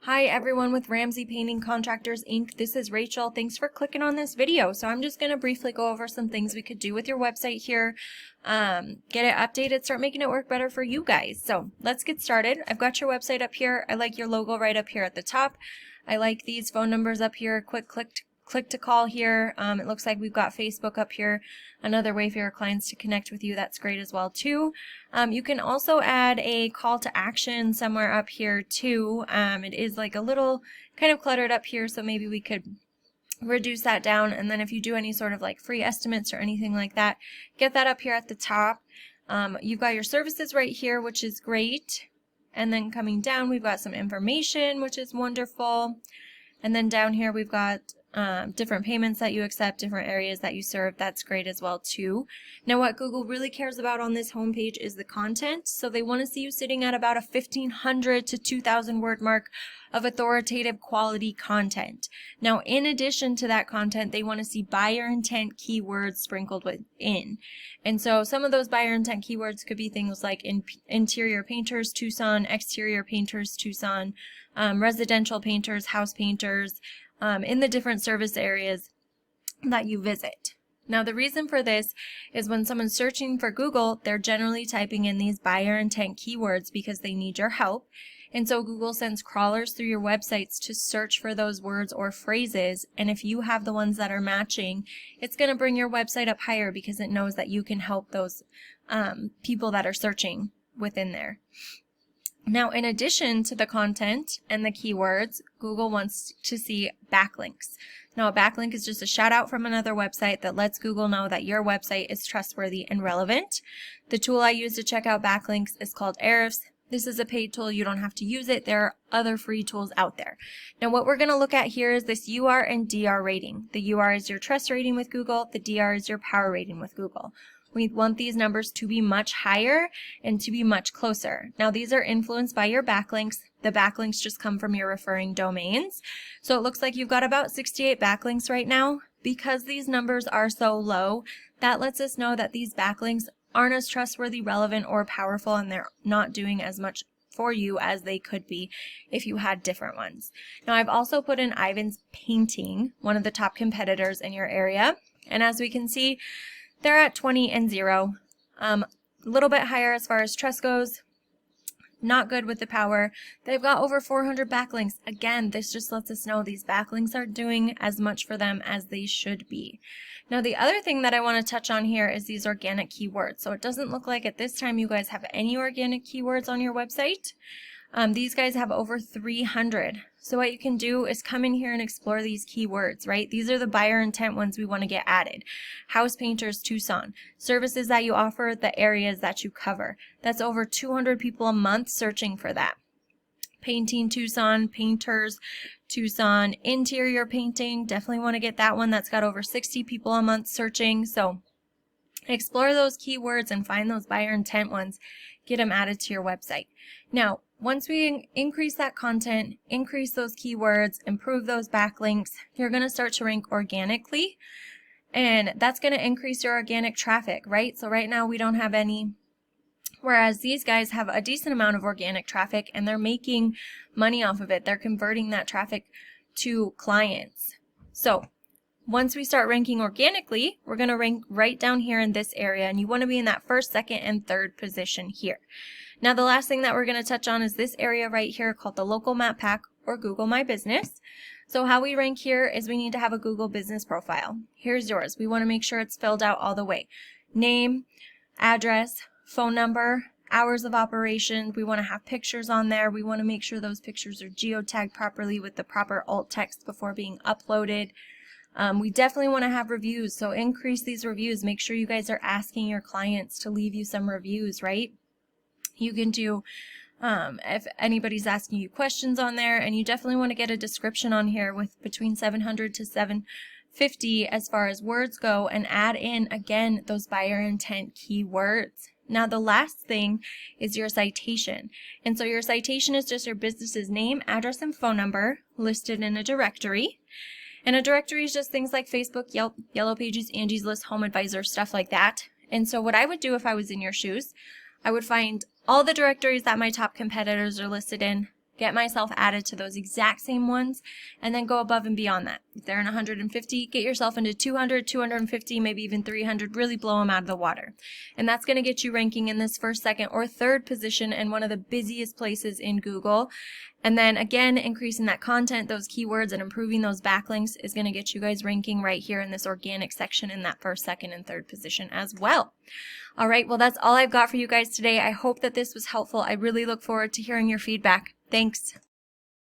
Hi everyone with Ramsey Painting Contractors Inc. This is Rachel. Thanks for clicking on this video. So I'm just going to briefly go over some things we could do with your website here, get it updated, start making it work better for you guys. So let's get started. I've got your website up here. I like your logo right up here at the top. I like these phone numbers up here. Quick click to call here. It looks like we've got Facebook up here, another way for your clients to connect with you. That's great as well too. You can also add a call to action somewhere up here too. It is like a little kind of cluttered up here, so maybe we could reduce that down, and then if you do any sort of like free estimates or anything like that, get that up here at the top. You've got your services right here, which is great, and then coming down we've got some information, which is wonderful, and then down here we've got different payments that you accept, different areas that you serve. That's great as well too. Now what Google really cares about on this homepage is the content. So they want to see you sitting at about a 1,500 to 2,000 word mark of authoritative quality content. Now in addition to that content, they want to see buyer intent keywords sprinkled within. And so some of those buyer intent keywords could be things like interior painters, Tucson, exterior painters, Tucson, residential painters, house painters, in the different service areas that you visit. Now the reason for this is when someone's searching for Google, they're generally typing in these buyer intent keywords because they need your help. And so Google sends crawlers through your websites to search for those words or phrases, and if you have the ones that are matching, it's going to bring your website up higher because it knows that you can help those people that are searching within there. Now, in addition to the content and the keywords, Google wants to see backlinks. Now, a backlink is just a shout out from another website that lets Google know that your website is trustworthy and relevant. The tool I use to check out backlinks is called Ahrefs. This is a paid tool. You don't have to use it. There are other free tools out there. Now, what we're going to look at here is this UR and DR rating. The UR is your trust rating with Google. The DR is your power rating with Google. We want these numbers to be much higher and to be much closer. Now these are influenced by your backlinks. The backlinks just come from your referring domains. So it looks like you've got about 68 backlinks right now. Because these numbers are so low, that lets us know that these backlinks aren't as trustworthy, relevant, or powerful, and they're not doing as much for you as they could be if you had different ones. Now I've also put in Ivan's Painting, one of the top competitors in your area. And as we can see, they're at 20 and 0. A little bit higher as far as trust goes. Not good with the power. They've got over 400 backlinks. Again, this just lets us know these backlinks aren't doing as much for them as they should be. Now, the other thing that I want to touch on here is these organic keywords. So it doesn't look like at this time you guys have any organic keywords on your website. These guys have over 300. So what you can do is come in here and explore these keywords, right? These are the buyer intent ones we want to get added. House painters, Tucson. Services that you offer, the areas that you cover. That's over 200 people a month searching for that. Painting, Tucson, painters, Tucson, interior painting. Definitely want to get that one. That's got over 60 people a month searching. So explore those keywords and find those buyer intent ones. Get them added to your website. Now, once we increase that content, increase those keywords, improve those backlinks, you're going to start to rank organically, and that's going to increase your organic traffic, right? So right now we don't have any, whereas these guys have a decent amount of organic traffic and they're making money off of it. They're converting that traffic to clients. So once we start ranking organically, we're going to rank right down here in this area, and you want to be in that first, second, and third position here. Now the last thing that we're going to touch on is this area right here called the Local Map Pack or Google My Business. So how we rank here is we need to have a Google business profile. Here's yours. We want to make sure it's filled out all the way. Name, address, phone number, hours of operation. We want to have pictures on there. We want to make sure those pictures are geotagged properly with the proper alt text before being uploaded. We definitely want to have reviews, so increase these reviews. Make sure you guys are asking your clients to leave you some reviews, right? You can do, if anybody's asking you questions on there, and you definitely want to get a description on here with between 700 to 750 as far as words go, and add in, again, those buyer intent keywords. Now, the last thing is your citation. And so your citation is just your business's name, address, and phone number listed in a directory. And a directory is just things like Facebook, Yelp, Yellow Pages, Angie's List, Home Advisor, stuff like that. And so what I would do if I was in your shoes, I would find all the directories that my top competitors are listed in, get myself added to those exact same ones, and then go above and beyond that. If they're in 150, get yourself into 200, 250, maybe even 300, really blow them out of the water. And that's going to get you ranking in this first, second, or third position in one of the busiest places in Google. And then again, increasing that content, those keywords, and improving those backlinks is going to get you guys ranking right here in this organic section in that first, second, and third position as well. All right, well, that's all I've got for you guys today. I hope that this was helpful. I really look forward to hearing your feedback. Thanks.